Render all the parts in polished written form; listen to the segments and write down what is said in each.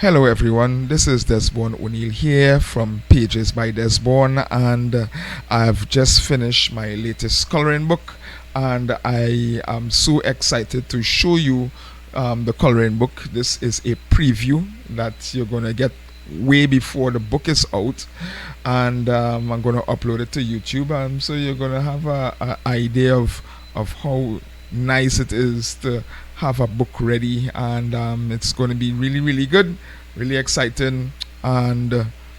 Hello everyone, this is Desborne O'Neil here from Pages by Desborne, and I've just finished my latest coloring book, and I am so excited to show you the coloring book. This is a preview that you're going to get way before the book is out, and I'm going to upload it to YouTube, so you're going to have a idea of how nice it is to have a book ready, and it's going to be really good, really exciting, and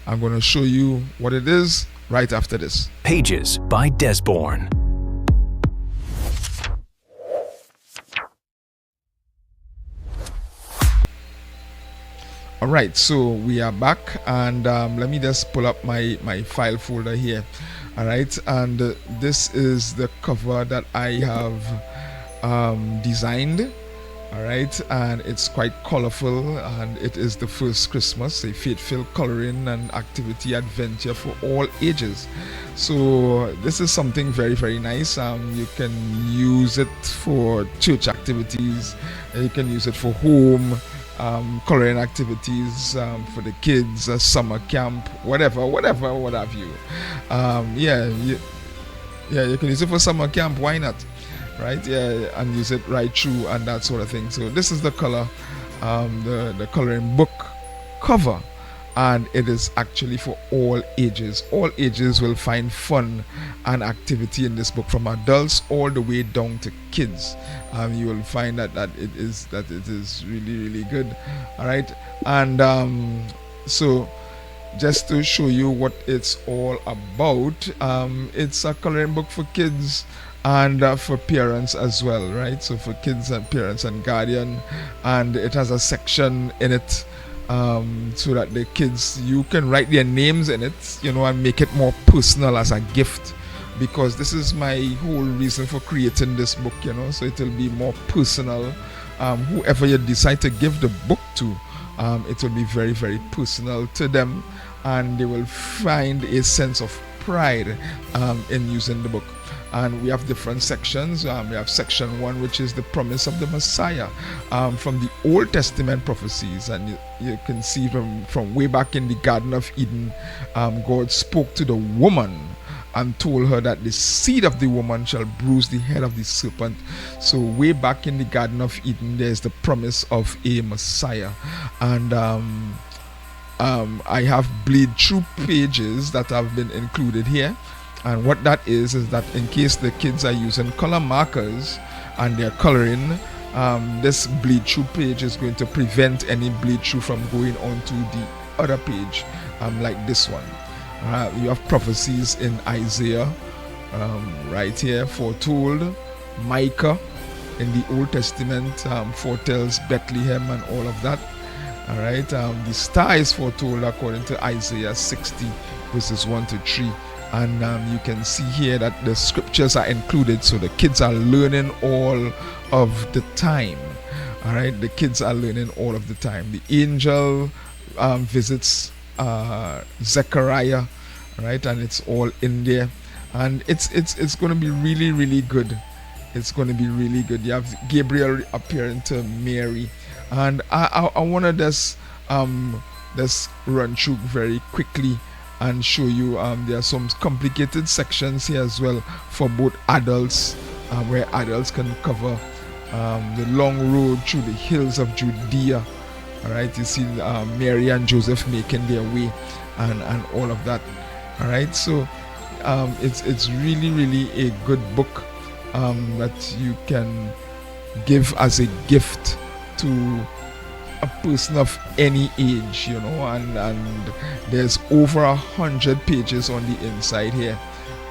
I'm going to show you what it is right after this. Pages by Desborne. Alright, so we are back, and let me just pull up my file folder here. Alright, and this is the cover that I have designed. Alright, and it's quite colorful, and it is the first Christmas, a faith-filled coloring and activity adventure for all ages. So this is something very nice. You can use it for church activities, you can use it for home coloring activities, for the kids, summer camp, whatever, what have you. You can use it for summer camp, why not? Right, yeah, and use it right through and that sort of thing. So this is the color, the coloring book cover, and it is actually for all ages. All ages will find fun and activity in this book, from adults all the way down to kids. You will find that it is really good. All right, and so just to show you what it's all about, it's a coloring book for kids and for parents as well, right? So for kids and parents and guardian, and it has a section in it so that the kids, you can write their names in it, and make it more personal as a gift, because this is my whole reason for creating this book, so it will be more personal. Whoever you decide to give the book to, it will be very personal to them, and they will find a sense of pride in using the book. And we have different sections. We have section 1, which is the promise of the Messiah, from the Old Testament prophecies, and you can see from way back in the Garden of Eden, God spoke to the woman and told her that the seed of the woman shall bruise the head of the serpent. So way back in the Garden of Eden, there's the promise of a Messiah, and I have bleed through pages that have been included here. And what that is that in case the kids are using color markers and they're coloring, this bleed through page is going to prevent any bleed through from going on to the other page, like this one. You have prophecies in Isaiah, right here, foretold. Micah in the Old Testament foretells Bethlehem and all of that. All right, the star is foretold according to Isaiah 60 verses 1 to 3. And you can see here that the scriptures are included, so the kids are learning all of the time. All right, the kids are learning all of the time. The angel visits Zechariah, right, and it's all in there, and it's going to be really good. It's going to be really good. You have Gabriel appearing to Mary, and I want to just run through very quickly and show you there are some complicated sections here as well for both adults, where adults can cover the long road through the hills of Judea. All right, you see Mary and Joseph making their way and all of that. All right, so it's really a good book that you can give as a gift to a person of any age, and there's over 100 pages on the inside here.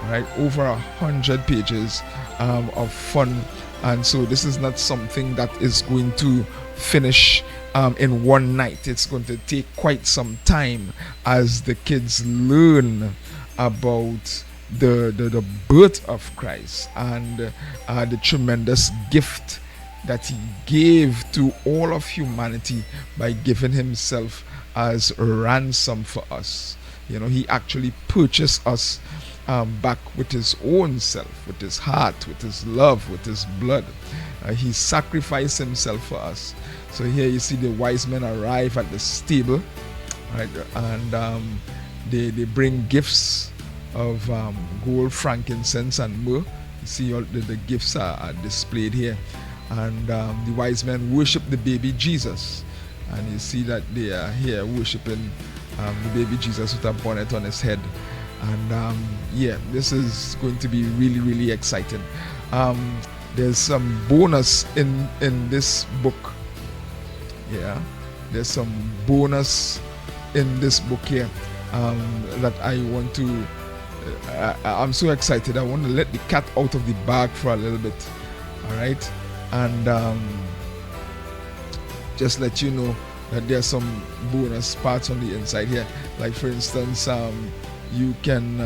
All right, over 100 pages of fun, and so this is not something that is going to finish in one night. It's going to take quite some time as the kids learn about the birth of Christ and the tremendous gift that he gave to all of humanity by giving himself as a ransom for us. He actually purchased us back with his own self, with his heart, with his love, with his blood. He sacrificed himself for us. So here you see the wise men arrive at the stable, right? And they bring gifts of gold, frankincense, and myrrh. You see all the gifts are displayed here. And the wise men worship the baby Jesus. And you see that they are here worshiping the baby Jesus with a bonnet on his head. And yeah, this is going to be really, really exciting. There's some bonus in this book. Yeah, there's some bonus in this book here that I want to. I'm so excited. I want to let the cat out of the bag for a little bit. All right, and just let you know that there's some bonus parts on the inside here. Like for instance, you can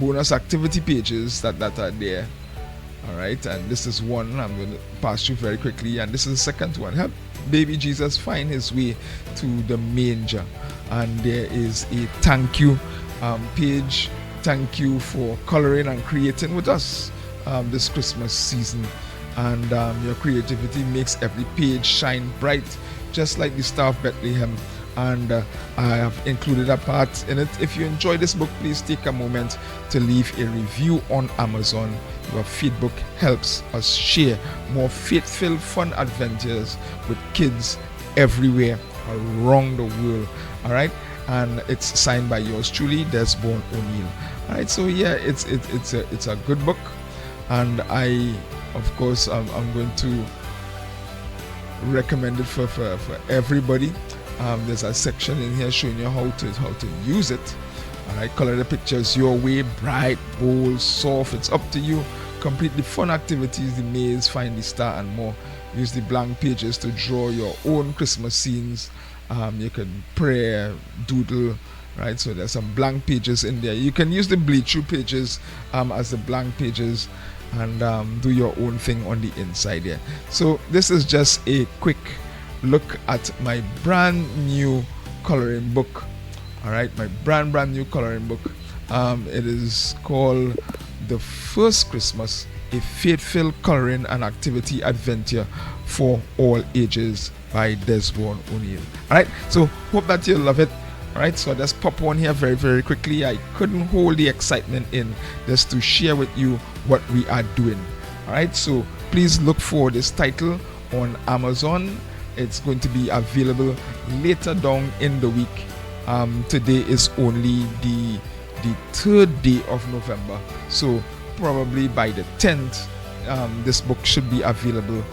bonus activity pages that are there. All right, and this is one I'm going to pass through very quickly, and this is the second one. Help baby Jesus find his way to the manger. And there is a thank you page. Thank you for coloring and creating with us this Christmas season. And your creativity makes every page shine bright, just like the Star of Bethlehem. And I have included a part in it. If you enjoy this book, please take a moment to leave a review on Amazon. Your feedback helps us share more faith-filled fun adventures with kids everywhere around the world. All right, and it's signed by yours truly, Desborne O'Neil. All right, so yeah, it's a good book, and I, of course, I'm going to recommend it for everybody. There's a section in here showing you how to use it. All right, color the pictures your way, bright, bold, soft. It's up to you. Complete the fun activities, the maze, find the star, and more. Use the blank pages to draw your own Christmas scenes. You can pray, doodle, right? So there's some blank pages in there. You can use the bleed-through pages as the blank pages, and do your own thing on the inside there. So this is just a quick look at my brand new coloring book. All right, my brand new coloring book. It is called The First Christmas, a faith-filled coloring and activity adventure for all ages by Desborne O'Neil. All right, so hope that you love it. All right, so let's pop on here very, very quickly. I couldn't hold the excitement in just to share with you what we are doing. All right, so please look for this title on Amazon. It's going to be available later down in the week. Today is only the 3rd day of November, so probably by the 10th this book should be available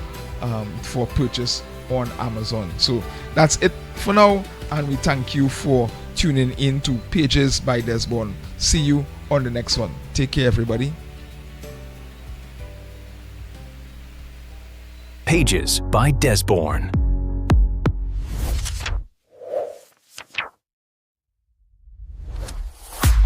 for purchase on Amazon. So that's it for now, and we thank you for tuning in to Pages by Desborne. See you on the next one. Take care, everybody. Pages by Desborne.